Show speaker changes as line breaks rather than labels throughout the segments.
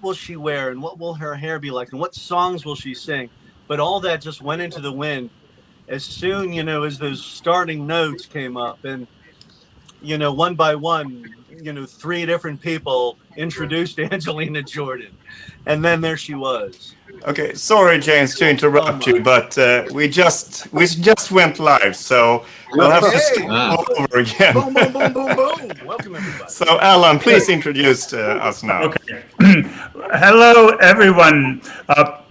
will she wear and what will her hair be like and what songs will she sing? But all that just went into the wind as soon, as those starting notes came up. And, one by one, three different people introduced Angelina Jordan. And then there she was.
Okay, sorry, James, to interrupt you, but we just went live, so we'll have to start over again.
Boom, boom, boom, boom, boom. Welcome, everybody.
So, Alan, please introduce us now.
Okay. Hello, everyone.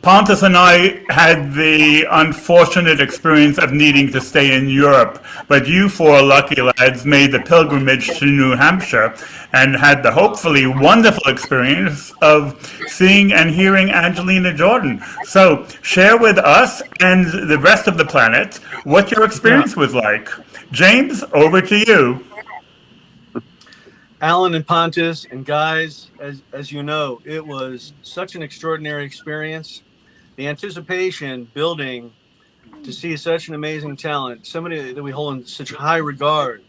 Pontus and I had the unfortunate experience of needing to stay in Europe, but you four lucky lads made the pilgrimage to New Hampshire and had the hopefully wonderful experience of seeing and hearing Angelina Jordan. So share with us and the rest of the planet what your experience was like. James, over to you.
Alan and Pontus and guys, as you know, it was such an extraordinary experience. The anticipation building to see such an amazing talent, somebody that we hold in such high regard,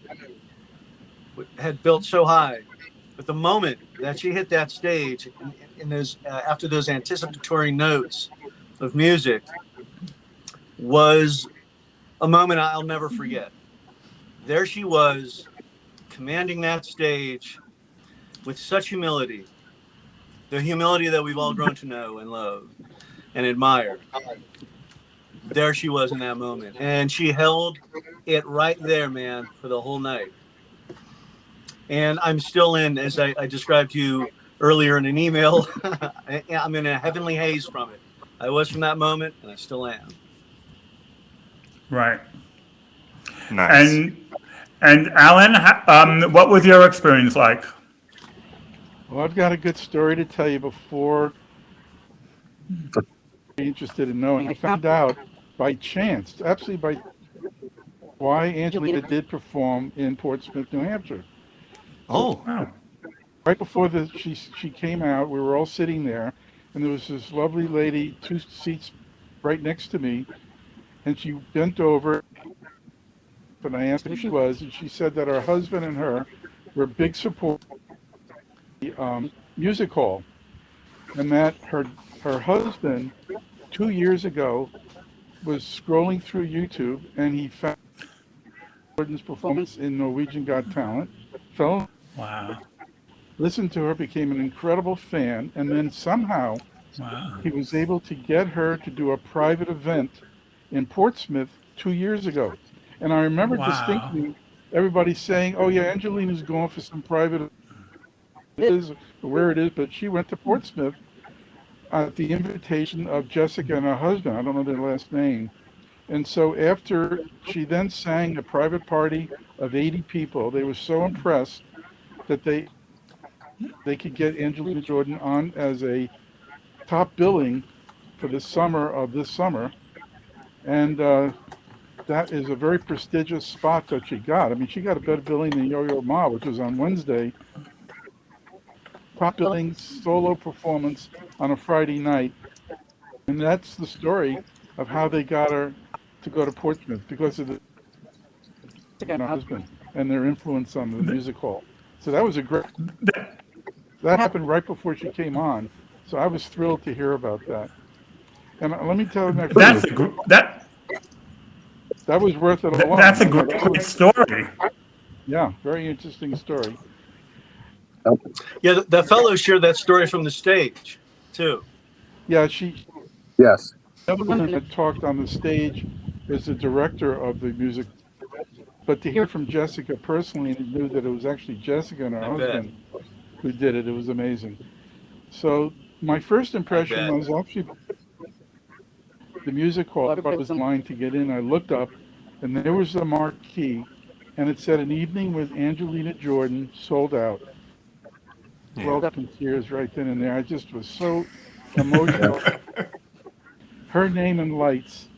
had built so high. But the moment that she hit that stage, in those after those anticipatory notes of music, was a moment I'll never forget. There she was, commanding that stage with such humility, the humility that we've all grown to know and love and admire. There she was in that moment, and she held it right there, man, for the whole night. And I'm still in, as I described to you earlier in an email, I'm in a heavenly haze from it. I was from that moment, and I still am.
Right.
Nice.
And Alan, what was your experience like?
Well, I've got a good story to tell you before you're interested in knowing. I found out by chance, absolutely by why Angelina did perform in Portsmouth, New Hampshire.
Oh,
Wow.
Right before she came out, we were all sitting there, and there was this lovely lady 2 seats right next to me, and she bent over, and I asked who she was, and she said that her husband and her were big supporters of the music hall, and that her husband 2 years ago was scrolling through YouTube, and he found Jordan's performance in Norwegian Got Talent, fell,
Wow.
listened to her, became an incredible fan, and then somehow he was able to get her to do a private event in Portsmouth 2 years ago. And I remember distinctly everybody saying, oh yeah, Angelina's going for some private event, where it is, but she went to Portsmouth at the invitation of Jessica and her husband. I don't know their last name. And so after she then sang a private party of 80 people, they were so impressed that they could get Angelina Jordan on as a top billing for the summer of this summer. And that is a very prestigious spot that she got. I mean, she got a better billing than Yo-Yo Ma, which was on Wednesday. Top billing solo performance on a Friday night. And that's the story of how they got her to go to Portsmouth, because of her husband and their influence on the music hall. So that was a great, that happened right before she came on. So I was thrilled to hear about that. And let me tell you, that was worth it alone.
That's a great story.
Yeah, very interesting story.
Yeah, the fellow shared that story from the stage, too.
Yeah,
Yes.
the other one that talked on the stage is the director of the music. But to hear from Jessica personally, and knew that it was actually Jessica and her husband who did it, it was amazing. So my first impression was actually the music hall. I thought it was in line to get in. I looked up, and there was the marquee, and it said, "An evening with Angelina Jordan, sold out." Well up in tears right then and there. I just was so emotional. Her name in lights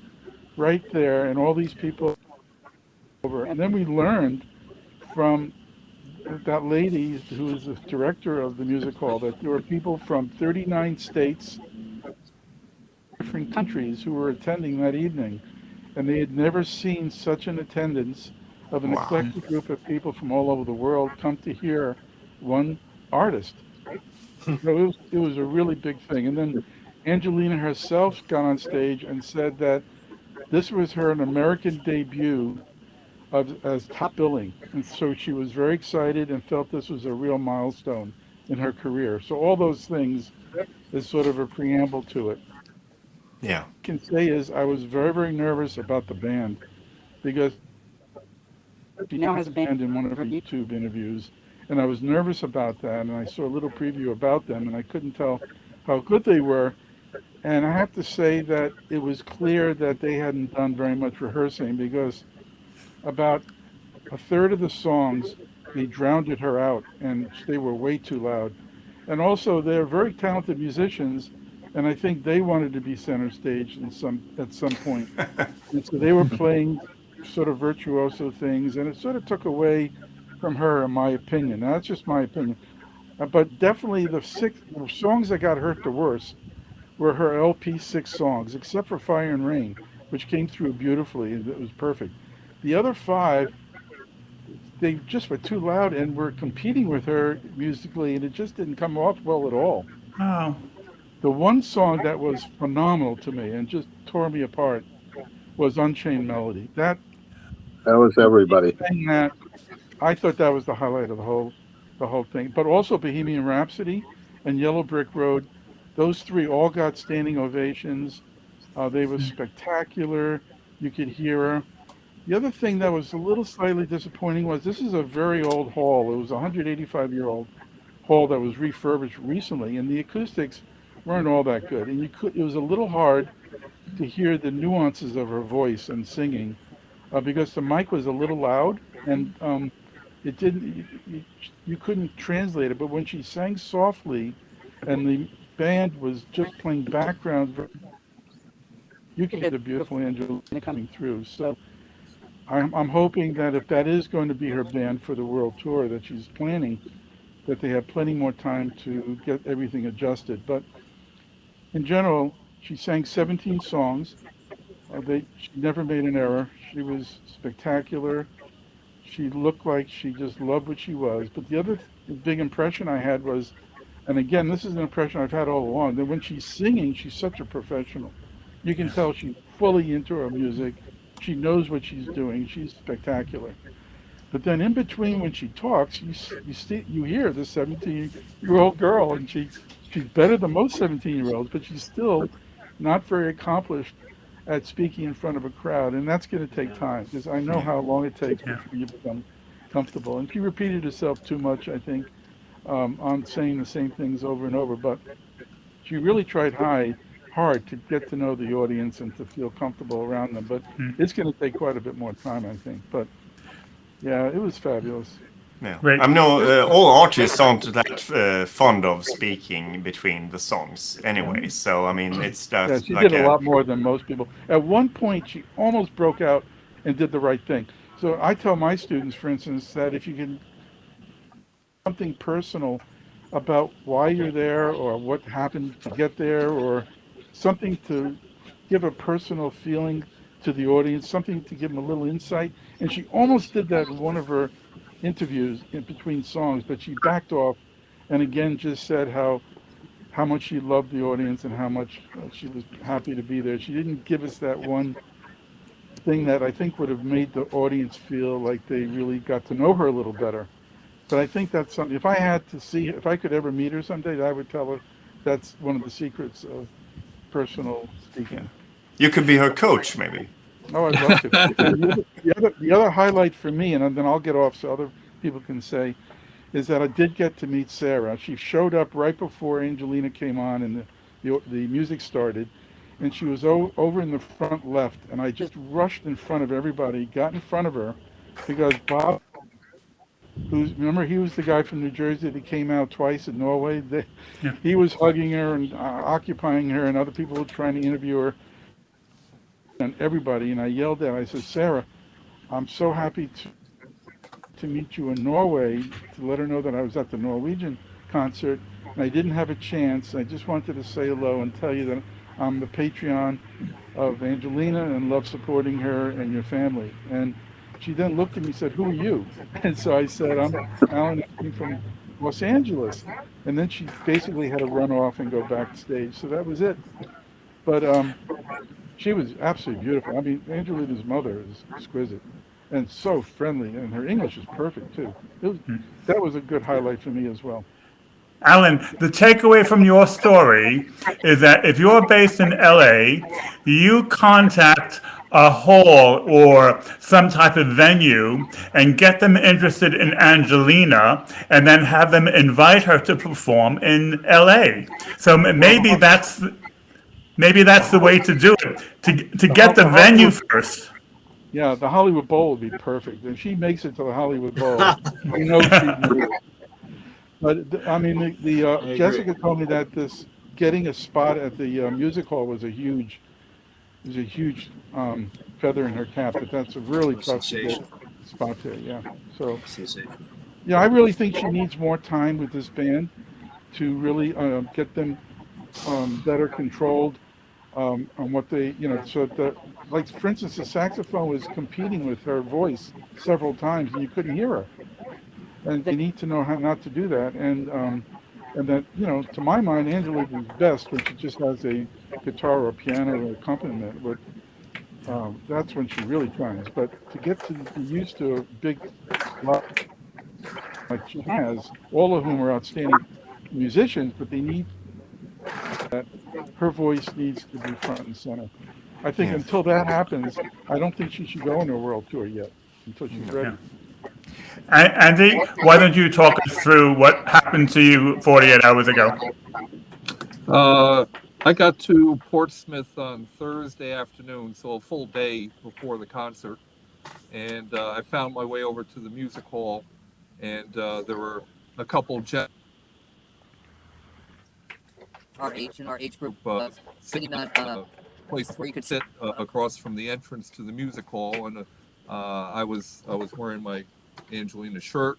right there, and all these people over. And then we learned from that lady who is the director of the music hall that there were people from 39 states, different countries, who were attending that evening. And they had never seen such an attendance of an eclectic group of people from all over the world come to hear one artist. No, it was a really big thing. And then Angelina herself got on stage and said that this was her an American debut as top billing. And so she was very excited and felt this was a real milestone in her career. So all those things is sort of a preamble to it.
Yeah.
I can say is I was very, very nervous about the band because she now has a band in one of her YouTube interviews, and I was nervous about that. And I saw a little preview about them, and I couldn't tell how good they were. And I have to say that it was clear that they hadn't done very much rehearsing because about a third of the songs they drowned her out, and they were way too loud. And also, they're very talented musicians, and I think they wanted to be center stage at some point. And so they were playing sort of virtuoso things, and it sort of took away from her, in my opinion. Now, that's just my opinion. But definitely the songs that got hurt the worst were her LP 6 songs, except for Fire and Rain, which came through beautifully, and it was perfect. The other 5, they just were too loud and were competing with her musically, and it just didn't come off well at all.
Oh.
The one song that was phenomenal to me and just tore me apart was Unchained Melody. That
was everybody.
That I thought that was the highlight of the whole thing. But also Bohemian Rhapsody and Yellow Brick Road, those 3 all got standing ovations. They were spectacular. You could hear her. The other thing that was a little slightly disappointing was this is a very old hall. It was a 185-year-old hall that was refurbished recently, and the acoustics weren't all that good. And it was a little hard to hear the nuances of her voice and singing because the mic was a little loud, and it didn't. You couldn't translate it. But when she sang softly, and the band was just playing background, you could hear the beautiful Angelina coming through. So I'm hoping that if that is going to be her band for the world tour that she's planning, that they have plenty more time to get everything adjusted. But in general, she sang 17 songs. She never made an error. She was spectacular. She looked like she just loved what she was. But the other big impression I had was, and again, this is an impression I've had all along, that when she's singing, she's such a professional. You can tell she's fully into her music. She knows what she's doing. She's spectacular. But then in between when she talks, you hear the 17-year-old girl, and she's better than most 17-year-olds, but she's still not very accomplished at speaking in front of a crowd, and that's going to take time because I know how long it takes before you become comfortable. And she repeated herself too much, I think, on saying the same things over and over. But she really tried hard to get to know the audience and to feel comfortable around them. But it's going to take quite a bit more time, I think. But yeah, it was fabulous.
Yeah. I know all artists aren't that fond of speaking between the songs anyway. So, I mean, it's just
yeah, she did a lot more than most people. At one point, she almost broke out and did the right thing. So I tell my students, for instance, that if you can something personal about why you're there or what happened to get there or something to give a personal feeling to the audience, something to give them a little insight. And she almost did that in one of her interviews in between songs, but she backed off and again just said how much she loved the audience and how much she was happy to be there. She didn't give us that one thing that I think would have made the audience feel like they really got to know her a little better. But I think that's something, if I could ever meet her someday, I would tell her that's one of the secrets of personal speaking.
Yeah. You could be her coach, maybe.
Oh, I'd love to. The other highlight for me, and then I'll get off so other people can say, is that I did get to meet Sarah. She showed up right before Angelina came on and the music started, and she was over in the front left, and I just rushed in front of everybody, got in front of her, because Bob, remember he was the guy from New Jersey that came out twice in Norway? He was hugging her and occupying her, and other people were trying to interview her. And everybody, and I yelled at her, I said, Sarah, I'm so happy to meet you in Norway, to let her know that I was at the Norwegian concert, and I didn't have a chance. I just wanted to say hello and tell you that I'm the Patreon of Angelina and love supporting her and your family. And she then looked at me and said, who are you? And so I said, I'm Alan from Los Angeles, and then she basically had to run off and go backstage. So that was it. But she was absolutely beautiful. I mean, Angelina's mother is exquisite and so friendly, and her English is perfect too. That was a good highlight for me as well.
Alan, the takeaway from your story is that if you're based in LA, you contact a hall or some type of venue and get them interested in Angelina and then have them invite her to perform in LA. So maybe that's the way to do it, to get the venue first.
Yeah, the Hollywood Bowl would be perfect. If she makes it to the Hollywood Bowl, you know she. But I mean, Jessica told me that this getting a spot at the music hall was a huge feather in her cap. But that's a really tough to get a spot there. Yeah. So yeah, I really think she needs more time with this band to really get them better controlled on what they, so that, like for instance, the saxophone was competing with her voice several times, and you couldn't hear her. And they need to know how not to do that. And that, to my mind, Angela is best when she just has a guitar or piano or accompaniment. But that's when she really shines. But to get to be used to a big lot like she has, all of whom are outstanding musicians, but they need that her voice needs to be front and center. I think until that happens, I don't think she should go on a world tour yet until she's ready.
Andy, why don't you talk us through what happened to you 48 hours ago?
I got to Portsmouth on Thursday afternoon, so a full day before the concert, and I found my way over to the music hall, and there were a couple RH group sitting at a place where you could sit across from the entrance to the music hall, and I was wearing my Angelina shirt,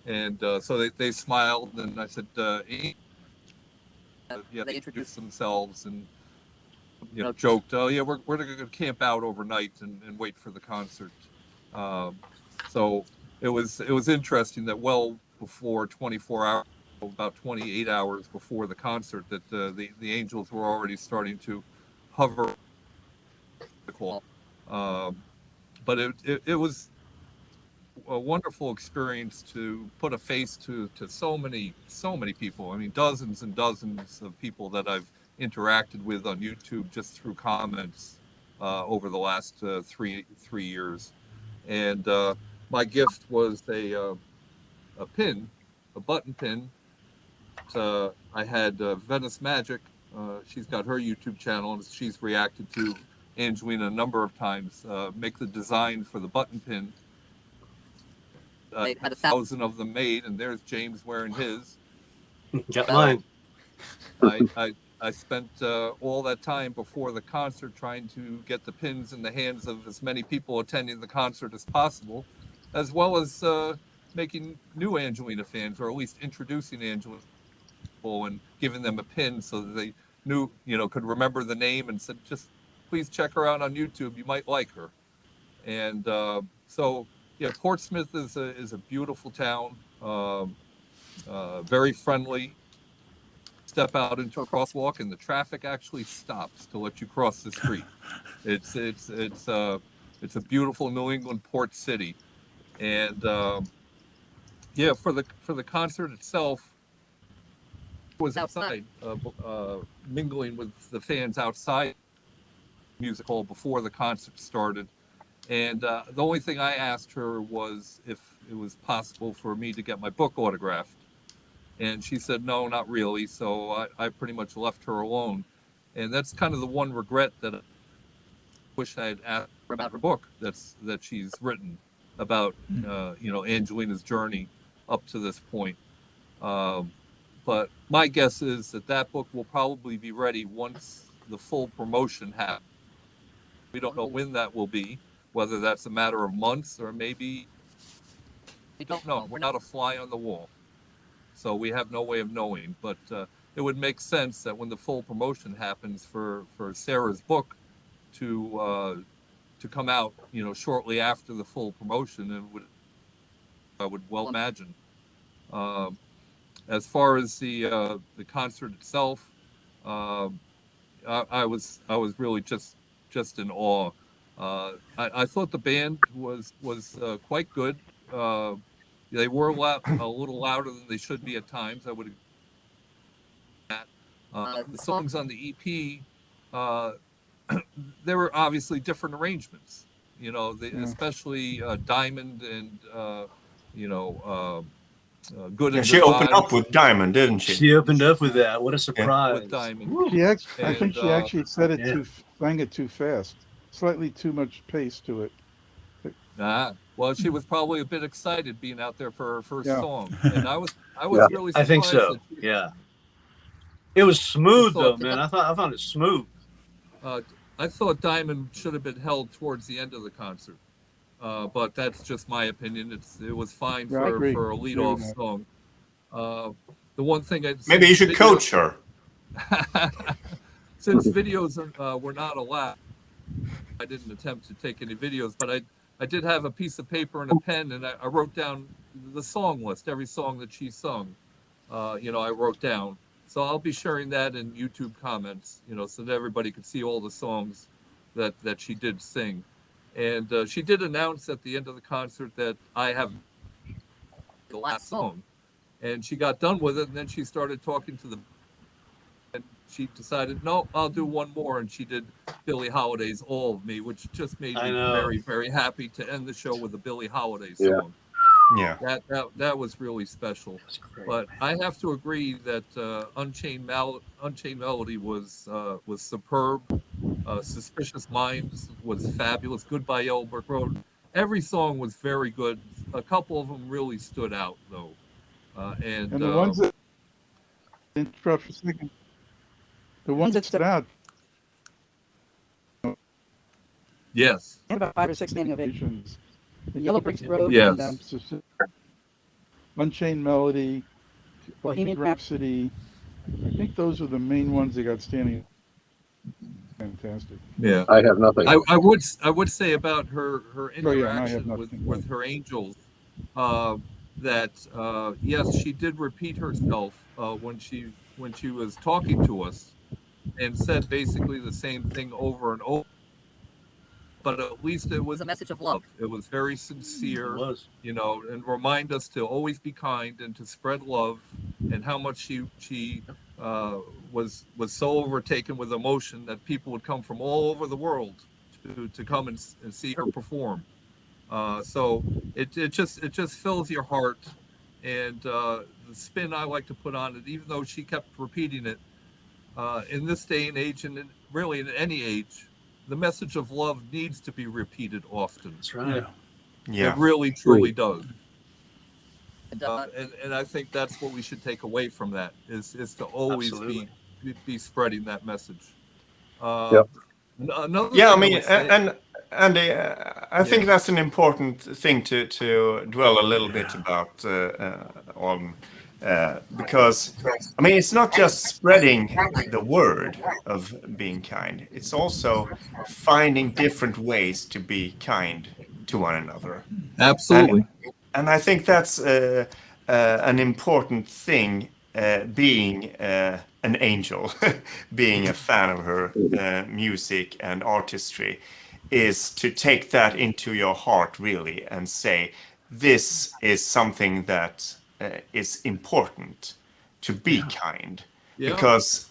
and so they smiled, and I said, they introduced themselves and joked, oh yeah, we're going to camp out overnight and wait for the concert. So it was interesting that well before 24 hours, about 28 hours before the concert, that the Angels were already starting to hover the call. But it was a wonderful experience to put a face to so many people. I mean, dozens and dozens of people that I've interacted with on YouTube just through comments over the last 3 years. And my gift was a pin, a button pin. I had Venice Magic. She's got her YouTube channel, and she's reacted to Angelina a number of times. Make the design for the button pin. I had 1,000 of them made, and there's James wearing his.
Got mine.
I spent all that time before the concert trying to get the pins in the hands of as many people attending the concert as possible, as well as making new Angelina fans, or at least introducing Angelina people and giving them a pin so that they knew, could remember the name and said, just please check her out on YouTube. You might like her. And so, yeah, Portsmouth is a beautiful town, very friendly. Step out into a crosswalk and the traffic actually stops to let you cross the street. It's a beautiful New England port city, and yeah, for the concert itself, was outside, mingling with the fans outside the music hall before the concert started. And the only thing I asked her was if it was possible for me to get my book autographed. And she said, no, not really. So I pretty much left her alone. And that's kind of the one regret that I wish I had asked her about her book that she's written about, Angelina's journey up to this point. But my guess is that book will probably be ready once the full promotion happens. We don't know when that will be, whether that's a matter of months or maybe, we don't know. We're not a fly on the wall. So we have no way of knowing, but it would make sense that when the full promotion happens for Sarah's book to come out, shortly after the full promotion, I would well imagine. as far as the concert itself, I was really just in awe. I thought the band was quite good. Uh, they were a little louder than they should be at times. I would agree with that. The songs on the EP, uh, there were obviously different arrangements. You know, especially Diamond and you know, Good
Yeah,
and
she
Good
opened
Vibes
up with Diamond, didn't she?
She opened up with that. What a surprise!
with Diamond.
I think she actually said it
Yeah.
sang it too fast, slightly too much pace to it.
Well, she was probably a bit excited being out there for her first
Yeah.
song, and I was
Yeah.
really
I
surprised.
think so.
That
Yeah. It was smooth though,
thought-
man. I found it smooth.
I thought Diamond should have been held towards the end of the concert, but that's just my opinion. It was fine
Yeah, I agree.
for a
Agree
leadoff
with that.
song. The one thing
Maybe you should coach her.
Since videos were not allowed, I didn't attempt to take any videos, but I did have a piece of paper and a pen, and I wrote down the song list, every song that she sung. You know, I wrote down. So I'll be sharing that in YouTube comments, you know, so that everybody could see all the songs that she did sing. And she did announce at the end of the concert that I have the last song. And she got done with it, and then she started talking to and she decided, no, I'll do one more. And she did Billie Holiday's All of Me, which just made me very, very happy to end the show with a Billie Holiday song.
Yeah.
That was really special. But I have to agree that Unchained Melody was superb. Suspicious Minds was fabulous. Goodbye Yellow Brick Road. Every song was very good. A couple of them really stood out though. And
the ones that interrupt for a second, the ones that stood out.
Yes.
About 5 or 6 main ovations.
The
Yellow Brick Road.
Yes.
And,
Unchained Melody,
Bohemian
Rhapsody. I think those are the main ones that got standing. Fantastic.
Yeah.
I have nothing.
I would say about her interaction with her angels, that yes, she did repeat herself when she was talking to us, and said basically the same thing over and over. But at least it was a message of love. It was very sincere, you know, and remind us to always be kind and to spread love, and how much she was so overtaken with emotion that people would come from all over the world to come and see her perform. So it just fills your heart, and the spin I like to put on it, even though she kept repeating it, in this day and age, and really in any age, the message of love needs to be repeated often.
That's right.
Yeah.
It really, truly does. And I think that's what we should take away from that is to always be spreading that message. Another
Yeah, I
thing
mean,
would say-
and I think that's an important thing to dwell a little bit about on. Because, I mean, it's not just spreading the word of being kind. It's also finding different ways to be kind to one another.
Absolutely.
And I think that's an important thing, being an angel, being a fan of her music and artistry, is to take that into your heart, really, and say, this is something that is important, to be kind, because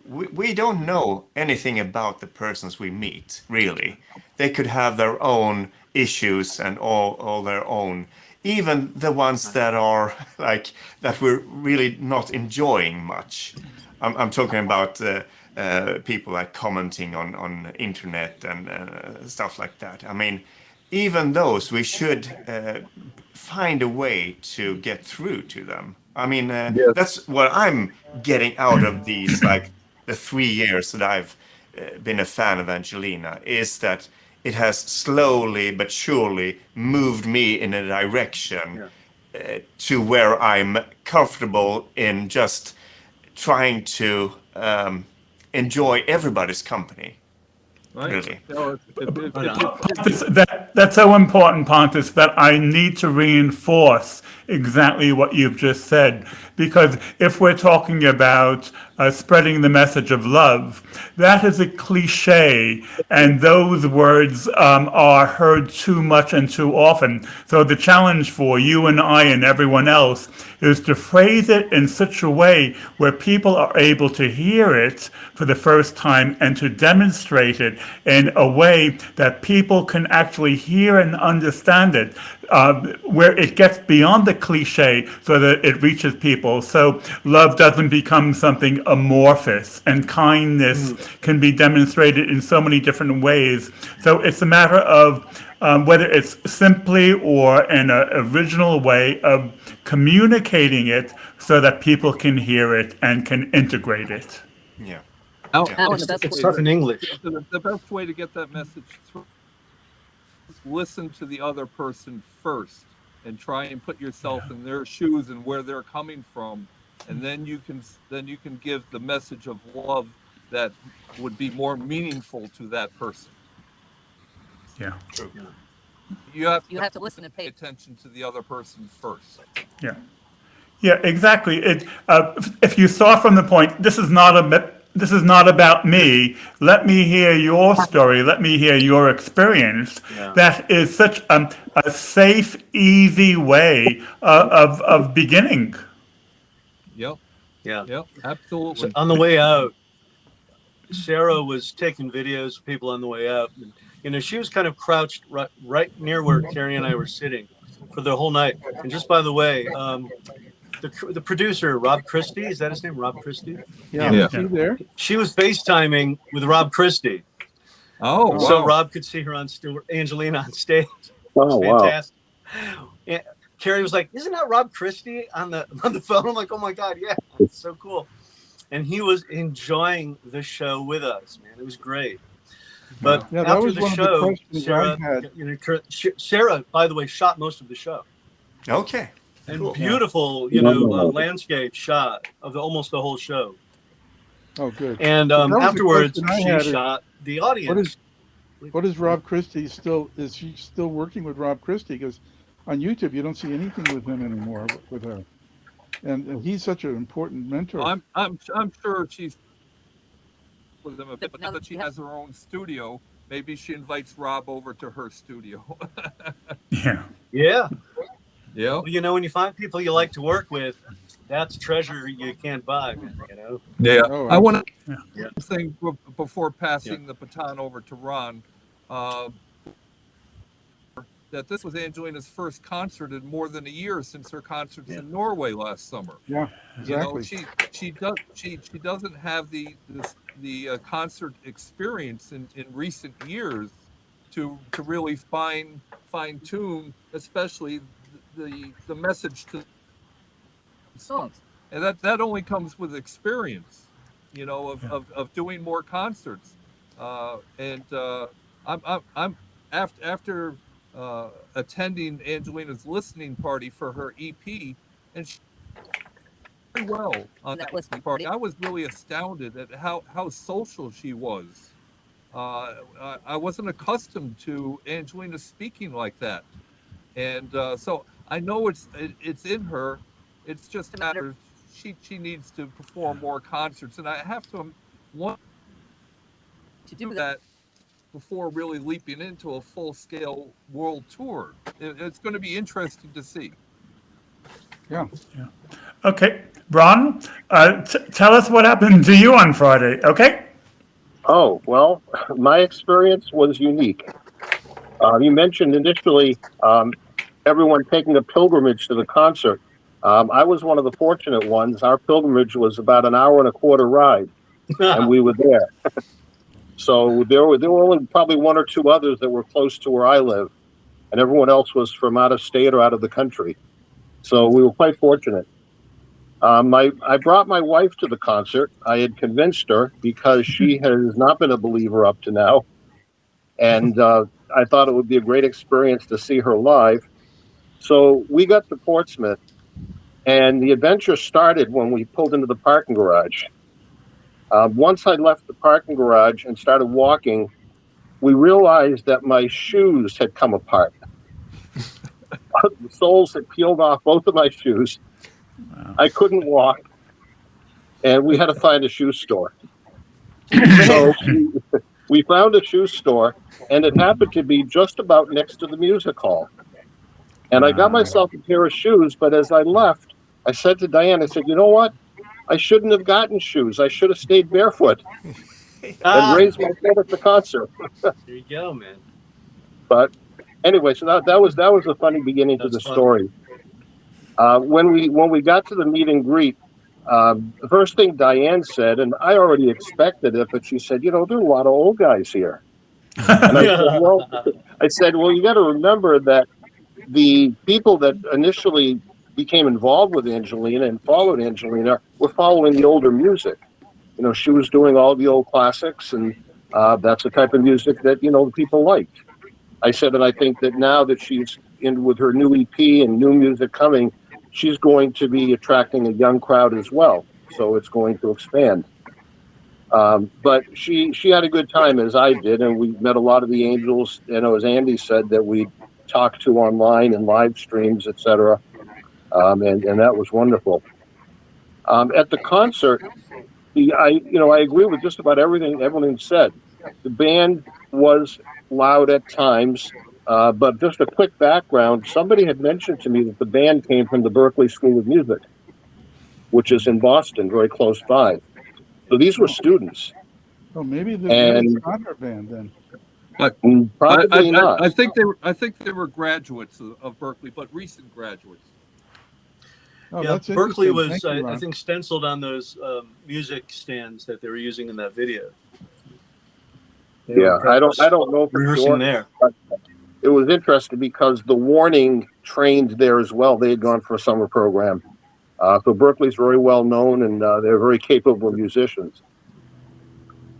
we don't know anything about the persons we meet, really. They could have their own issues and all their own, even the ones that are like that we're really not enjoying much. I'm talking about people like commenting on internet and stuff like that. I mean, even those, we should find a way to get through to them. I mean, that's what I'm getting out of these, like the 3 years that I've been a fan of Angelina, is that it has slowly but surely moved me in a direction to where I'm comfortable in just trying to enjoy everybody's company.
Right?
Really.
You know,
Pontus, that's so important, Pontus, that I need to reinforce exactly what you've just said. Because if we're talking about spreading the message of love, that is a cliche, and those words are heard too much and too often. So the challenge for you and I and everyone else is to phrase it in such a way where people are able to hear it for the first time and to demonstrate it in a way that people can actually hear and understand it, where it gets beyond the cliche so that it reaches people. So love doesn't become something amorphous, and kindness can be demonstrated in so many different ways. So it's a matter of whether it's simply or in an original way of communicating it so that people can hear it and can integrate it.
Yeah.
It's tough in English.
The best way to get that message through is listen to the other person first and try and put yourself in their shoes and where they're coming from, and then you can give the message of love that would be more meaningful to that person.
Yeah.
True.
You have
to listen and
pay attention to the other person first.
Yeah. Yeah, exactly. If you saw from the point, this is not about me. Let me hear your story. Let me hear your experience.
Yeah.
That is such a safe, easy way of beginning.
Yep.
Yeah.
Yep. Absolutely.
So on the way out, Sarah was taking videos of people on the way out. And, you know, she was kind of crouched right near where Carrie and I were sitting for the whole night. And just by the way, the producer, Rob Christie, is that his name? Rob Christie?
Yeah.
Yeah.
See there?
She was FaceTiming with Rob Christie.
Oh, wow.
So Rob could see her on Angelina on stage.
Oh, wow.
Fantastic. And Carrie was like, "Isn't that Rob Christie on the phone?" I'm like, "Oh my God, yeah, it's so cool." And he was enjoying the show with us, man. It was great. But
Yeah, that
after
was
the
one of the
show,
questions
Sarah,
I had.
you know, Sarah, by the way, shot most of the show.
Okay.
And
Cool.
beautiful, landscape shot of almost the whole show.
Oh, good.
And
That was the
afterwards,
question I
she
had is,
shot the audience.
What is Rob Christie is she still working with Rob Christie? Because on YouTube, you don't see anything with him anymore with her. And he's such an important mentor.
I'm sure she's with them a bit, but now that she has her own studio, maybe she invites Rob over to her studio.
Yeah.
Yeah.
Yeah.
Well, you know, when you find people you like to work with, that's treasure you can't buy, man, you know?
Yeah.
Oh,
I want
Yeah.
to thing before passing the baton over to Ron. That this was Angelina's first concert in more than a year since her concerts in Norway last summer.
Yeah, exactly.
You know, she doesn't have the concert experience in recent years to really fine tune, especially the message to songs, and that only comes with experience, you know, of doing more concerts. I'm after attending Angelina's listening party for her EP, and she did very well on that listening party. I was really astounded at how social she was. I wasn't accustomed to Angelina speaking like that, and so I know it's in her. It's just a matter she needs to perform more concerts, and I have to want to do that before really leaping into a full-scale world tour. It's going to be interesting to see.
Yeah.
Okay. Bron, tell us what happened to you on Friday, okay?
Oh, well, my experience was unique. You mentioned initially everyone taking a pilgrimage to the concert. I was one of the fortunate ones. Our pilgrimage was about an hour and a quarter ride, and we were there. So there were only probably one or two others that were close to where I live, and everyone else was from out of state or out of the country. So we were quite fortunate. I brought my wife to the concert. I had convinced her because she has not been a believer up to now, and I thought it would be a great experience to see her live. So we got to Portsmouth, and the adventure started when we pulled into the parking garage. Once I left the parking garage and started walking, we realized that my shoes had come apart. The soles had peeled off both of my shoes. Wow. I couldn't walk, and we had to find a shoe store. So we found a shoe store, and it happened to be just about next to the music hall. And I got myself a pair of shoes, but as I left, I said to Diane, I said, you know what? I shouldn't have gotten shoes. I should have stayed barefoot and raised my foot at the concert.
There you go, man.
But anyway, so that was a funny beginning to the story. When we got to the meet and greet, the first thing Diane said, and I already expected it, but she said, you know, there are a lot of old guys here. And I said, well, you got to remember that the people that initially became involved with Angelina and followed Angelina were following the older music. You know, she was doing all the old classics, and that's the type of music that, you know, people liked. I said, and I think that now that she's in with her new EP and new music coming, she's going to be attracting a young crowd as well. So it's going to expand. But she had a good time, as I did, and we met a lot of the Angels, you know, as Andy said, that we talked to online and live streams, etc. And that was wonderful. At the concert, I agree with just about everything everyone said. The band was loud at times, but just a quick background, somebody had mentioned to me that the band came from the Berklee School of Music, which is in Boston, very close by. So these were students.
Oh, maybe it's not her band then.
Probably not.
I think they were graduates of Berklee, but recent graduates.
Oh,
yeah,
that's
Berklee was,
you,
I think, stenciled on those music stands that they were using in that video.
I don't know for sure.
There.
But it was interesting because the Warning trained there as well. They had gone for a summer program. So Berklee's very well known, and they're very capable musicians.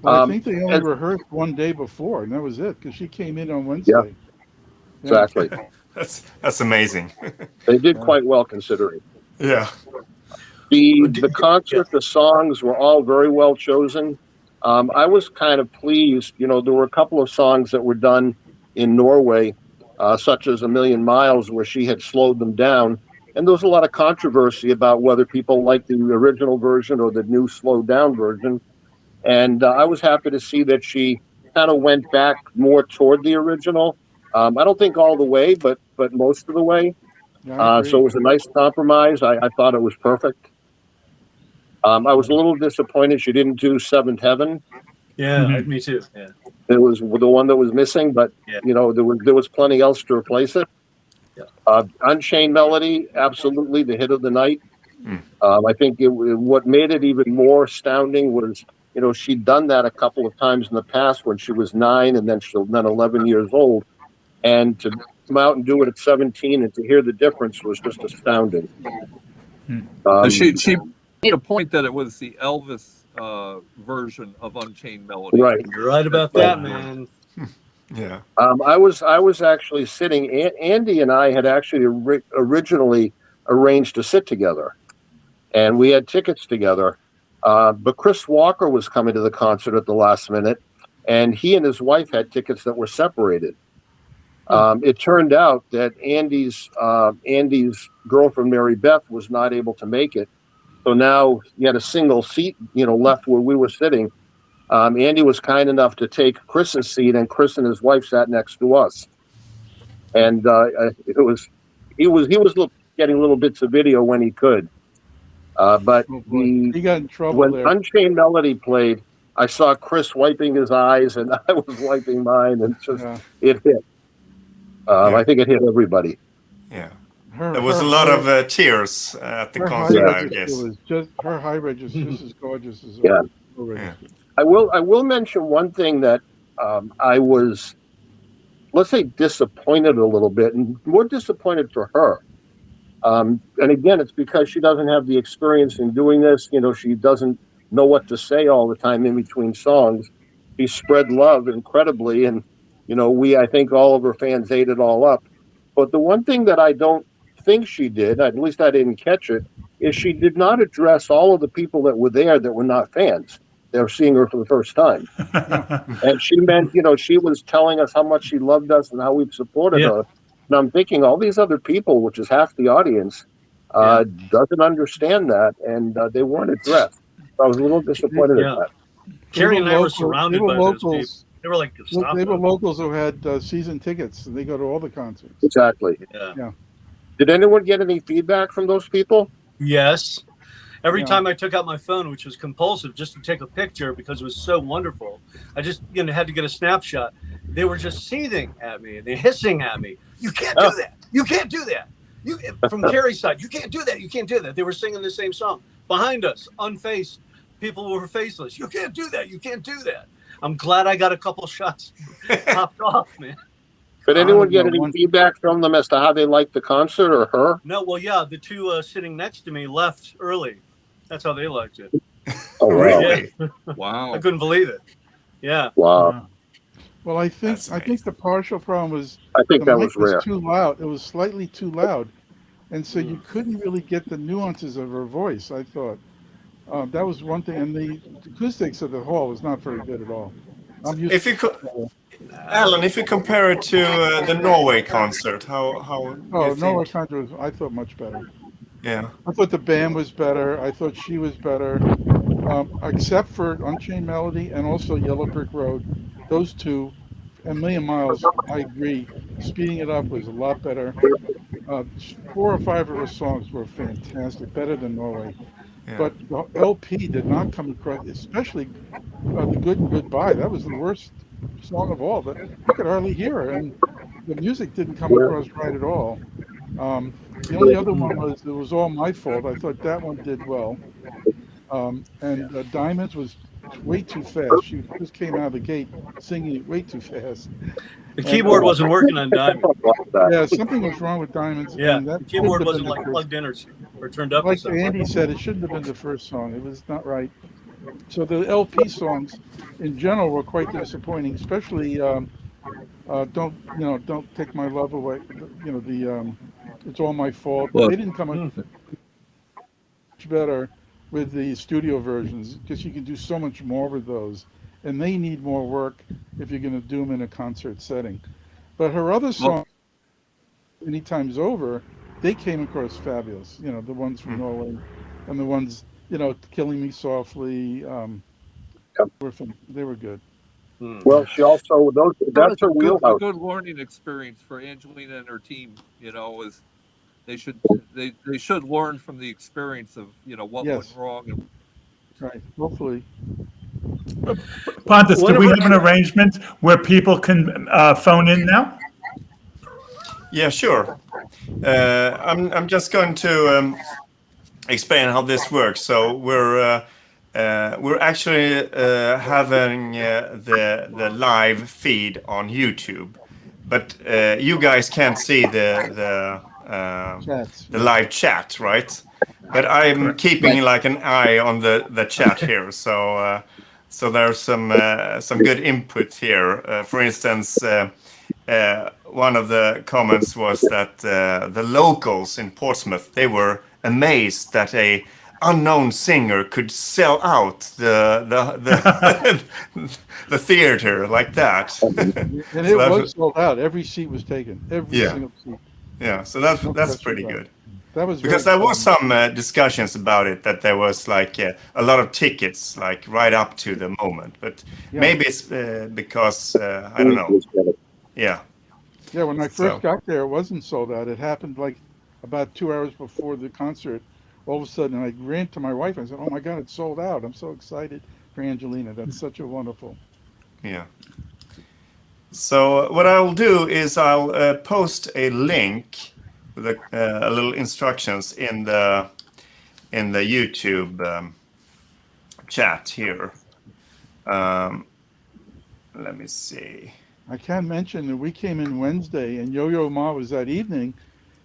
Well, I think they only rehearsed one day before, and that was it, because she came in on Wednesday.
Yeah, exactly.
That's amazing.
They did quite well considering.
Yeah.
The concert, the songs were all very well chosen. I was kind of pleased. You know, there were a couple of songs that were done in Norway, such as A Million Miles, where she had slowed them down. And there was a lot of controversy about whether people liked the original version or the new slowed down version. And I was happy to see that she kind of went back more toward the original. I don't think all the way, but most of the way. So it was a nice compromise. I thought it was perfect. I was a little disappointed she didn't do Seventh Heaven.
Yeah, me too. Yeah,
it was the one that was missing, but you know, there was plenty else to replace it. Yeah. Unchained Melody, absolutely the hit of the night. I think what made it even more astounding was, you know, she'd done that a couple of times in the past when she was 9 and then 11 years old, and to come out and do it at 17 and to hear the difference was just astounding.
She made a point that it was the Elvis version of Unchained Melody.
Right,
you're right about that, man.
Yeah.
I was actually sitting. Andy and I had actually originally arranged to sit together, and we had tickets together. But Chris Walker was coming to the concert at the last minute, and he and his wife had tickets that were separated. It turned out that Andy's girlfriend Mary Beth was not able to make it, so now he had a single seat, you know, left where we were sitting. Andy was kind enough to take Chris's seat, and Chris and his wife sat next to us. And he was getting little bits of video when he could. But
he got in trouble
when
there.
Unchained Melody played, I saw Chris wiping his eyes, and I was wiping mine, and it hit. I think it hit everybody.
Yeah. There was a lot of tears at the concert, I guess.
It was just her high register just as gorgeous as
yeah.
Yeah.
I will mention one thing that I was, let's say, disappointed a little bit, and more disappointed for her. And again, it's because she doesn't have the experience in doing this. You know, she doesn't know what to say all the time in between songs. She spread love incredibly, and you know, I think all of her fans ate it all up. But the one thing that I don't think she did, at least I didn't catch it, is she did not address all of the people that were there that were not fans. they're seeing her for the first time. And she meant, she was telling us how much she loved us and how we've supported
Yeah.
her. And I'm thinking all these other people, which is half the audience, doesn't understand that, and they weren't addressed. So I was a little disappointed at
Yeah.
that.
Carrie and I were
They
surrounded
were
by those people.
locals.
They were like, stop
They were
them.
locals who had season tickets, and they go to all the concerts.
Exactly.
Yeah.
Did anyone get any feedback from those people?
Yes. Every
Yeah.
time I took out my phone, which was compulsive, just to take a picture because it was so wonderful, I just had to get a snapshot. They were just seething at me and they hissing at me. You can't do that. You can't do that. You from Carrie's side, you can't do that. You can't do that. They were singing the same song behind us, unfaced. People were faceless. You can't do that. You can't do that. I'm glad I got a couple shots popped off, man.
Did anyone get any feedback from them as to how they liked the concert or her?
No, well, yeah, the two sitting next to me left early. That's how they liked it.
Oh, wow.
Really?
Yeah.
Wow.
I couldn't believe it. Yeah.
Wow.
Well, I think the partial problem was
I think
the
that
mic
was rare.
too loud. It was slightly too loud, and so you couldn't really get the nuances of her voice. I thought that was one thing, and the acoustics of the hall was not very good at all. I'm used
If you could, Alan, if you compare it to the Norway concert, how
Oh,
you
Noah
think?
Contra was, I thought, much better.
Yeah.
I thought the band was better. I thought she was better, except for Unchained Melody and also Yellow Brick Road. Those two, A Million Miles, I agree. Speeding It Up was a lot better. 4 or 5 of her songs were fantastic, better than Norway.
Yeah.
But the LP did not come across, especially The Good and Goodbye. That was the worst song of all. But you could hardly hear her, and the music didn't come across right at all. The only other one was It Was All My Fault. I thought that one did well. And Diamonds was way too fast. She just came out of the gate singing it way too fast.
The keyboard wasn't working on Diamond.
Yeah, something was wrong with Diamonds.
Yeah.
And that
The keyboard
shouldn't have
wasn't
been the
like
first-
plugged in or turned up or
Like
something.
Andy said, it shouldn't have been the first song. It was not right. So the LP songs in general were quite disappointing, especially Don't Take My Love Away. It's All My Fault.
Well,
They didn't come much better with the studio versions because you can do so much more with those, and they need more work if you're going to do them in a concert setting. But her other songs, Anytime's Over, they came across fabulous. The ones from Norway, and the ones Killing Me Softly. They were good.
Well, she also, that's her
a
wheelhouse.
good learning experience for Angelina and her team. Is they should learn from the experience of what went wrong. And
Right. Hopefully.
Pontus, do we have an arrangement where people can phone in now?
Yeah, sure. I'm just going to explain how this works. So we're actually having the live feed on YouTube, but you guys can't see the live chat, right? But I'm keeping like an eye on the chat here, so there's some good input here. For instance, one of the comments was that the locals in Portsmouth, they were amazed that a unknown singer could sell out the theater like that.
And it was sold out. Every seat was taken. Every single seat.
Yeah, so that's pretty good.
That was
because there was some discussions about it, that there was like a lot of tickets like right up to the moment, but maybe it's because I don't know. Yeah.
Yeah, when I first got there, it wasn't sold out. It happened like about 2 hours before the concert. All of a sudden, I ran to my wife and I said, "Oh my God, it's sold out! I'm so excited for Angelina. That's such a wonderful."
Yeah. So what I'll do is I'll post a link with a little instructions in the YouTube chat here. Let me see.
I can mention that we came in Wednesday and Yo-Yo Ma was that evening.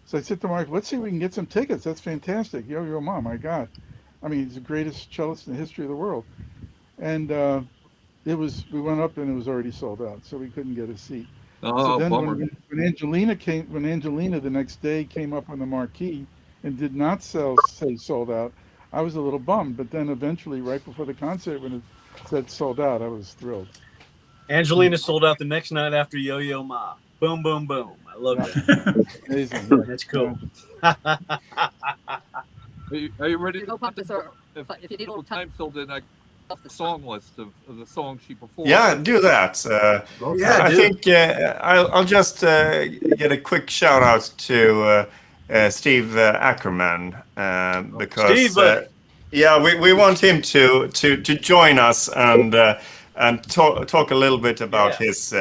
So I said to Mark, let's see if we can get some tickets. That's fantastic. Yo-Yo Ma, my God. I mean, he's the greatest cellist in the history of the world. And we went up and it was already sold out, so we couldn't get a seat.
Oh,
so then
bummer.
when Angelina the next day came up on the Marquee and did not say sold out, I was a little bummed. But then eventually, right before the concert, when said sold out, I was thrilled.
Angelina sold out the next night after Yo Yo Ma. Boom, boom, boom. I love that.
Amazing. Yeah.
That's cool.
Are you ready to
Go pop this or
if
if you need a little
time
time
filled in, I
off the
song list of the songs she performed.
Yeah, do that.
Yeah,
I
do.
think I'll just get a quick shout out to Steve Ackerman because
Steve, buddy.
yeah, we want him to join us and talk a little bit about his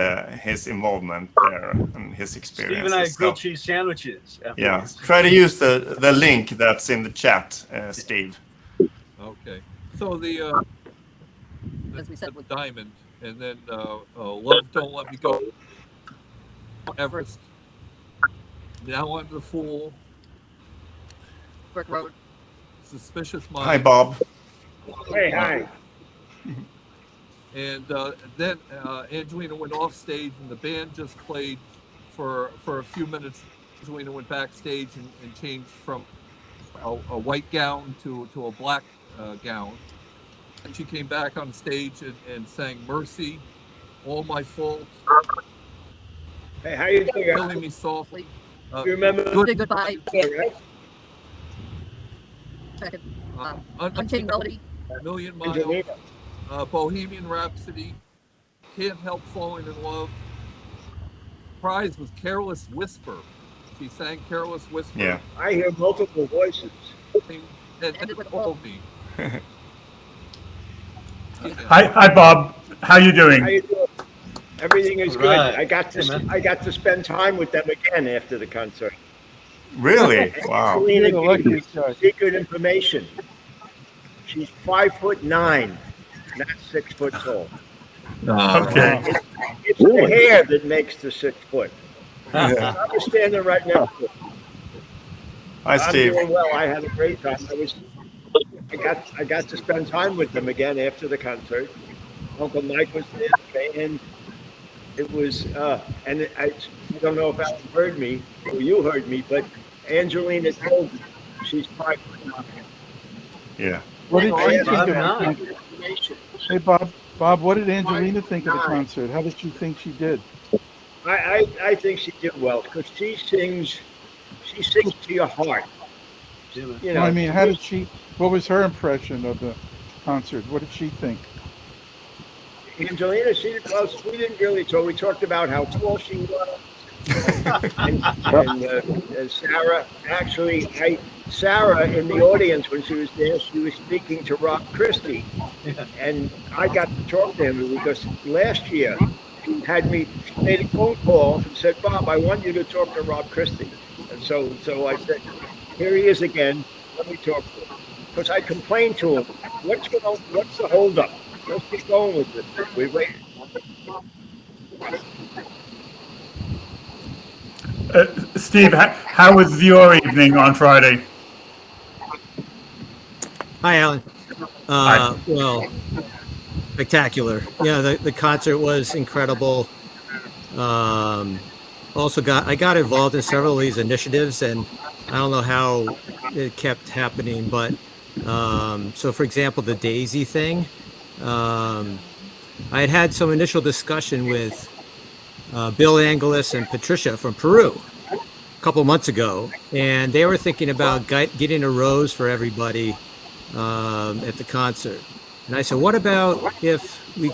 involvement there and his experiences.
Steve and I had grilled
So,
cheese sandwiches.
yeah,
afterwards.
try to use the link that's in the chat, Steve.
Okay. So the
as we said with
Diamond, and then Love Don't Let Me Go, Everest, Now I'm the Fool,
Brick Road.
Suspicious
Hi,
Mind.
Bob.
Hey, hi.
And then Angelina went off stage, and the band just played for a few minutes. Angelina went backstage and changed from a white gown to a black gown. And she came back on stage and sang Mercy, All My Fault,
Hey, how you doing?
Killing Me Softly.
You remember
Good goodbye.
right?
Second.
Unchained
Unchained Melody.
Million Miles,
Angelina.
Bohemian Rhapsody, Can't Help Falling in Love. Prize was Careless Whisper. She sang Careless Whisper.
Yeah.
I hear multiple voices.
And
Ended with
all me.
Hi, Bob. How you
How
doing?
you doing? Everything is good.
Right.
I got to spend time with them again after the concert.
Really? Wow.
Angelina
You're the
gave me
luckiest guy.
secret information. She's 5'9", not 6 foot tall.
Okay.
It's the hair that makes the 6 foot. I was standing right next to her.
Hi,
I'm
Steve.
doing well. I had a great time. I got to spend time with them again after the concert. Uncle Mike was there, and it was and I don't know if Alan heard me or you heard me, but Angelina told me she's 5'9".
Yeah.
What did
I
she
asked
think of
her
the
Nine.
concert?
information.
Hey, Bob, what did Angelina think of the concert? How did she think she did?
I think she did well because she sings to your heart. You
No,
know,
I mean, what was her impression of the concert? What did she think?
Angelina, we didn't really talk. We talked about how tall she was. and Sarah, actually, Sarah in the audience when she was there, she was speaking to Rob Christie. And I got to talk to him because last year he made a phone call and said, Bob, I want you to talk to Rob Christie. And so I said, here he is again. Let me talk to him. Because I complained to him, what's the holdup? Let's get going with this. We wait.
Steve, how was your evening on Friday?
Hi, Alan.
Hi.
Well, spectacular. Yeah, the concert was incredible. Also I got involved in several of these initiatives, and I don't know how it kept happening, but so for example, the Daisy thing, I had some initial discussion with Bill Angeles and Patricia from Peru a couple months ago, and they were thinking about getting a rose for everybody at the concert. And I said, what about if we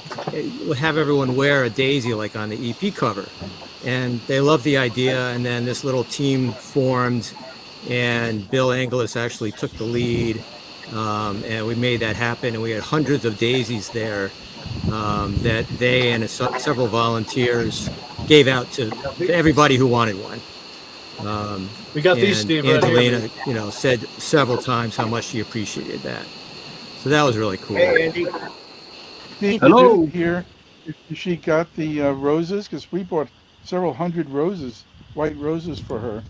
have everyone wear a daisy like on the EP cover? And they loved the idea, and then this little team formed, and Bill Angeles actually took the lead, and we made that happen, and we had hundreds of daisies there that they and several volunteers gave out to everybody who wanted one.
We got these,
and
Steve. Right
Angelina,
here.
said several times how much she appreciated that. So that was really cool.
Hey, Andy.
Steve,
Hello.
did you hear if she got the roses? Because we bought several hundred roses, white roses for her.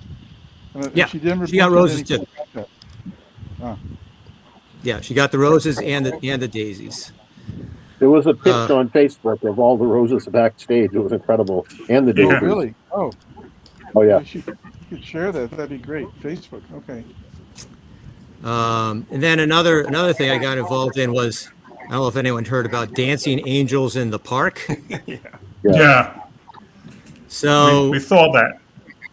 Yeah,
she didn't
she got
report
roses
anything
too.
about that.
Yeah, she got the roses and the daisies.
There was a picture on Facebook of all the roses backstage. It was incredible. And the
Oh,
daisies.
really? Oh,
Oh, yeah.
you could share that. That'd be great. Facebook. Okay.
And then another thing I got involved in was I don't know if anyone heard about Dancing Angels in the Park.
Yeah,
So
we saw that.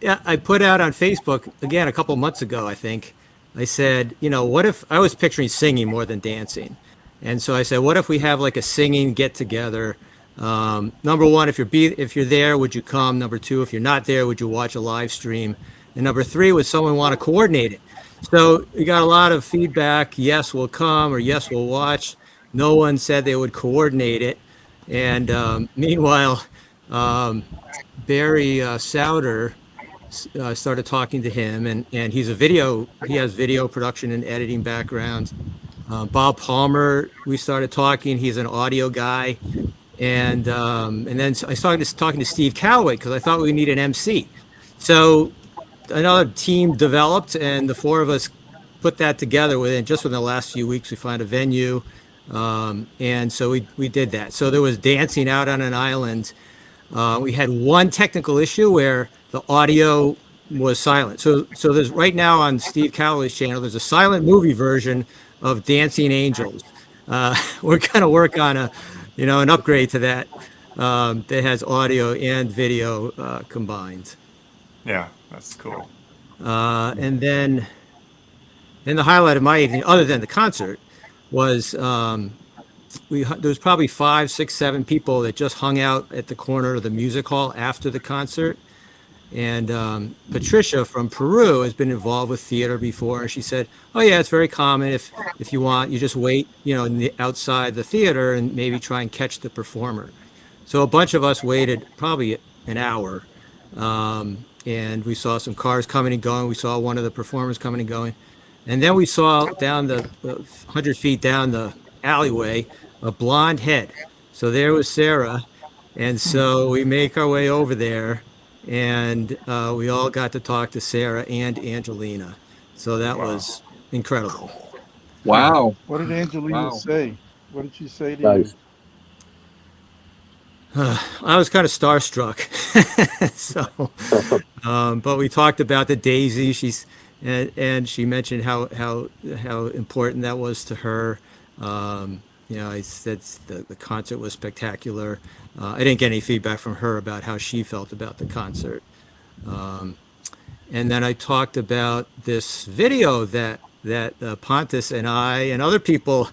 yeah, I put out on Facebook again a couple months ago, I think. I said, what if I was picturing singing more than dancing? And so I said, what if we have like a singing get together? Number one, if you're there, would you come? Number two, if you're not there, would you watch a live stream? And number three, would someone want to coordinate it? So we got a lot of feedback. Yes, we'll come, or yes, we'll watch. No one said they would coordinate it. And meanwhile, Barry Souter started talking to him, and he has video production and editing background. Bob Palmer, we started talking. He's an audio guy, and then I started talking to Steve Calloway because I thought we need an MC. So another team developed, and the four of us put that together within the last few weeks. We found a venue, and so we did that. So there was dancing out on an island. We had one technical issue where the audio was silent. So there's right now on Steve Calloway's channel, there's a silent movie version of Dancing Angels. We're going to work on an upgrade to that that has audio and video combined.
Yeah, that's cool.
And then the highlight of my evening, other than the concert, was there was probably 5, 6, 7 people that just hung out at the corner of the music hall after the concert. And Patricia from Peru has been involved with theater before, and she said, "Oh yeah, it's very common. If you want, you just wait, outside the theater and maybe try and catch the performer." So a bunch of us waited probably an hour, and we saw some cars coming and going. We saw one of the performers coming and going, and then we saw down the 100 feet down the alleyway a blonde head. So there was Sarah, and so we make our way over there. And we all got to talk to Sarah and Angelina. So that was incredible.
Wow.
What did Angelina say? What did she say to
Nice.
you? I was kind of starstruck. But we talked about the daisy. And she mentioned how important that was to her. I said the concert was spectacular. I didn't get any feedback from her about how she felt about the concert. And then I talked about this video that Pontus and I and other people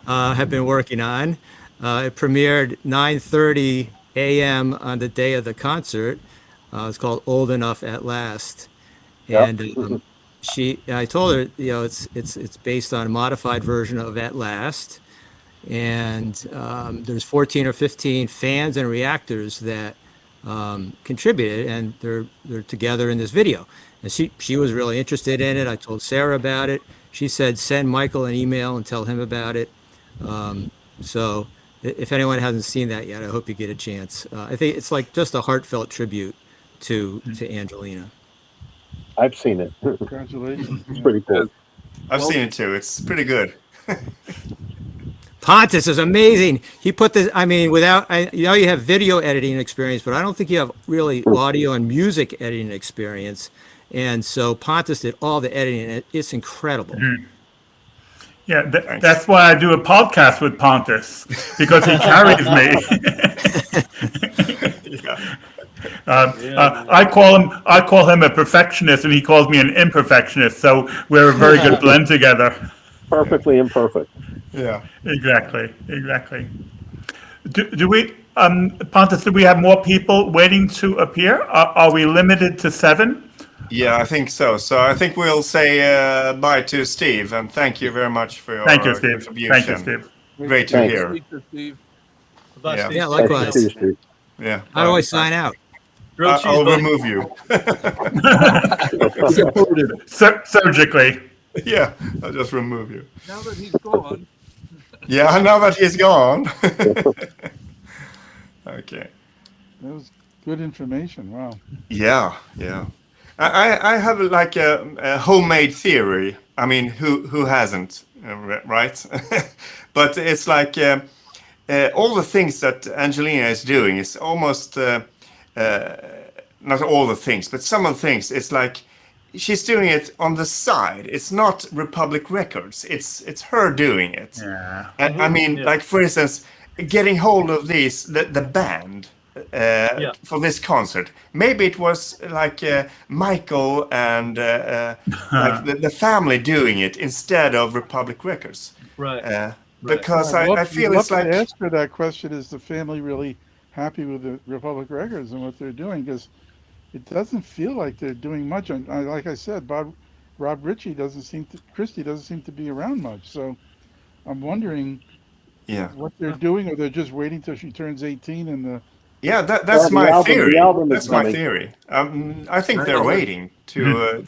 have been working on. It premiered 9:30 a.m. on the day of the concert. It's called "Old Enough at Last," and I told her, it's based on a modified version of "At Last." And there's 14 or 15 fans and reactors that contributed, and they're together in this video. And she was really interested in it. I told Sarah about it. She said, send Michael an email and tell him about it. So if anyone hasn't seen that yet, I hope you get a chance. I think it's like just a heartfelt tribute to Angelina.
I've seen it.
Congratulations.
It's pretty cool.
I've seen it too. It's pretty good.
Pontus is amazing. He put this, you have video editing experience, but I don't think you have really audio and music editing experience. And so Pontus did all the editing, and it's incredible.
Mm-hmm. Yeah, that's why I do a podcast with Pontus, because he carries me. I call him a perfectionist, and he calls me an imperfectionist. So we're a very good blend together.
Perfectly imperfect.
Yeah.
Exactly. Do we, Pontus, do we have more people waiting to appear? Are we limited to 7?
Yeah, I think so. So I think we'll say bye to Steve, and thank you very much for your
Thank you, Steve.
contribution.
Thank you, Steve.
Great to
Thanks.
hear.
Thank you, Steve.
Bye,
Yeah.
Steve.
Yeah, likewise.
Thank you, Steve.
Yeah.
How do I sign out?
Grilled cheese,
I'll
buddy.
remove you.
Surgically.
Yeah, I'll just remove you.
Now that he's gone.
Yeah, now that he's gone. Okay.
That was good information. Wow.
Yeah. I have like a homemade theory. I mean, who hasn't, right? But it's like all the things that Angelina is doing is almost not all the things, but some of the things. It's like she's doing it on the side. It's not Republic Records. It's her doing it.
Yeah.
And I mean,
Yeah.
like for instance, getting hold of the band for this concert. Maybe it was like Michael and like the family doing it instead of Republic Records.
Right.
Because I feel
I'd
it's
love
like,
to ask her that question: is the family really happy with the Republic Records and what they're doing? Because it doesn't feel like they're doing much. And like I said, Rob Christie doesn't seem to be around much. So I'm wondering
yeah.
what they're doing, or they're just waiting till she turns 18 and the.
Yeah, that's
Well, the
my
album- the
theory.
album is
That's my
coming.
theory. I think they're
Well,
waiting to.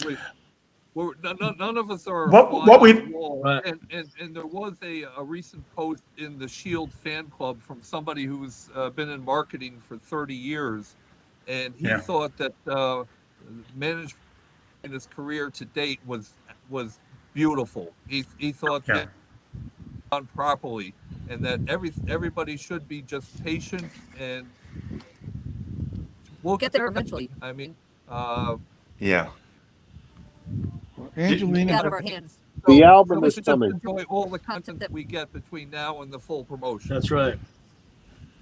None of us are
What
flying
we-
on the wall.
Right.
And there was a recent post in the Shield fan club from somebody who's been in marketing for 30 years, and he
Yeah.
thought that management in his career to date was beautiful. He thought
Yeah.
that done properly, and that everybody should be just patient, and we'll
Get there eventually.
I mean,
Yeah.
Angelina,
Out of our hands.
The album
we
is
should
coming.
just enjoy all the content that we get between now and the full promotion.
That's right.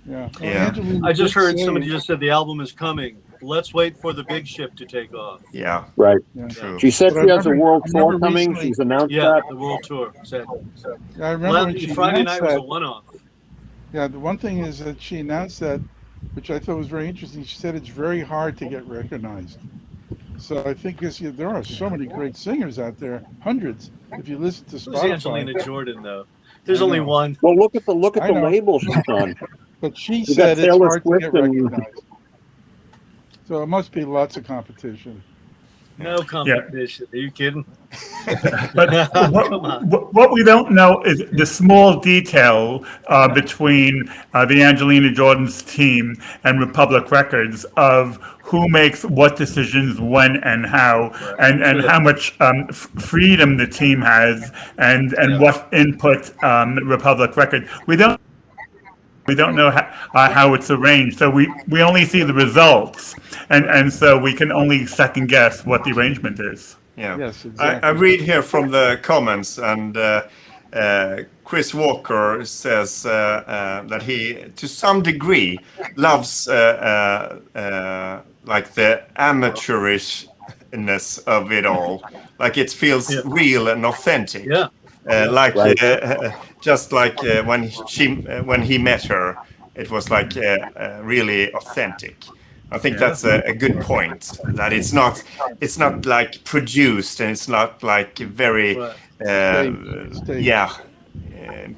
yeah. Well,
Yeah.
Angelina
I just
did
heard
say-
somebody just said the album is coming. Let's wait for the big ship to take off.
Yeah.
Right.
Yeah.
True.
She said
But
she
I
has a
remember-
world
I
tour
remember
coming.
recently-
She's announced
Yeah,
that.
the world tour. Exactly.
I remember when she
Friday
announced
night was a
that.
one-off.
Yeah, the one thing is that she announced that, which I thought was very interesting. She said it's very hard to get recognized. So I think there are so many great singers out there, hundreds. If you listen to
Who's
Spotify,
Angelina Jordan, though? There's
I
only
know.
one.
Well, look at
I
the
know.
label she's on.
but she
You got
said it's
Taylor
hard to
Swift
get
and-
recognized. So it must be lots of competition.
No competition. Are you kidding?
But
Come on.
what we don't know is the small detail between the Angelina Jordan's team and Republic Records of who makes what decisions, when, and how, and how much freedom the team has, and what input Republic Records. We don't know how it's arranged, so we only see the results, and so we can only second guess what the arrangement is.
Yeah.
Yes,
I
exactly.
read here from the comments, and Chris Walker says that he, to some degree, loves like the amateurishness of it all. Like it feels real and authentic.
Yeah.
Like
Right.
just like when he met her, it was like really authentic. I think that's a good point. That it's not like produced, and it's not like very
Staged.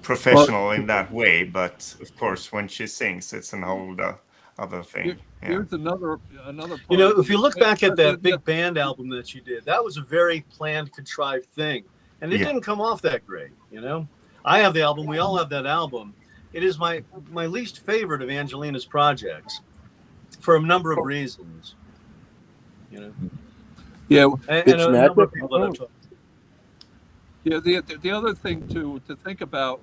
professional in that way. But of course, when she sings, it's an whole other thing. Yeah.
Here's another.
You know, if you look back at that big band album that you did, that was a very planned, contrived thing. And it didn't come off that great, you know? I have the album. We all have that album. It is my least favorite of Angelina's projects for a number of reasons, you know?
Yeah.
And
It's
a number of
magic.
people that I've talked to.
Yeah, the other thing to think about,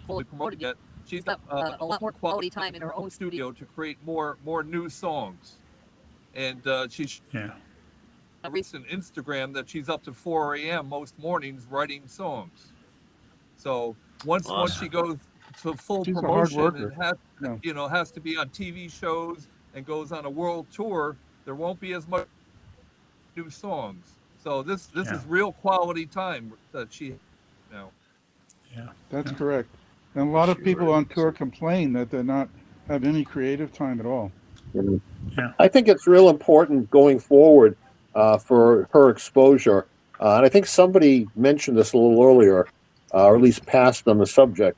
fully promoted yet, she's got a lot more quality time in her own studio to create more new songs, and she's a recent Instagram that she's up to 4 a.m. most mornings writing songs. So once she goes to full
She's a hard
promotion
worker.
and has to be on TV shows and goes on a world tour, there won't be as much new songs. So this is real quality time that she now.
That's correct. And a lot of people on tour complain that they're not have any creative time at all.
I think it's real important going forward for her exposure. And I think somebody mentioned this a little earlier, or at least passed on the subject,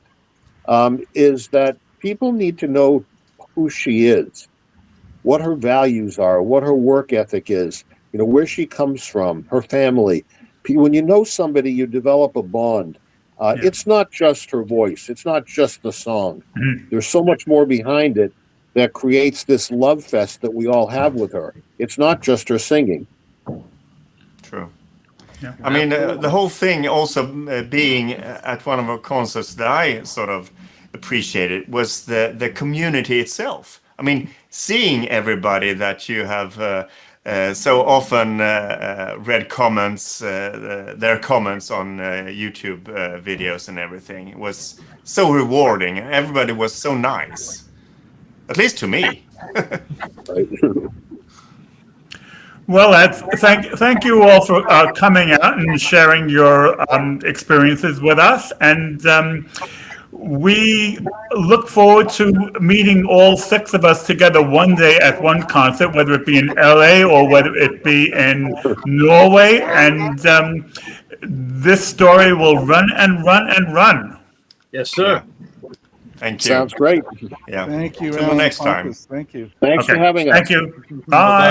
is that people need to know who she is, what her values are, what her work ethic is, where she comes from, her family. When you know somebody, you develop a bond. It's not just her voice. It's not just the song. There's so much more behind it that creates this love fest that we all have with her. It's not just her singing.
True. Yeah. I mean, the whole thing also being at one of her concerts that I sort of appreciated was the community itself. I mean, seeing everybody that you have so often read comments, their comments on YouTube videos and everything. It was so rewarding. Everybody was so nice, at least to me.
Well, thank you all for coming out and sharing your experiences with us. And we look forward to meeting all 6 of us together one day at one concert, whether it be in LA or whether it be in Norway. And this story will run and run and run.
Yes, sir.
Thank you.
Sounds great.
Yeah.
Thank you,
Till the
Alan
next time.
Pontus. Thank you.
Thanks for having us.
Thank you. Bye.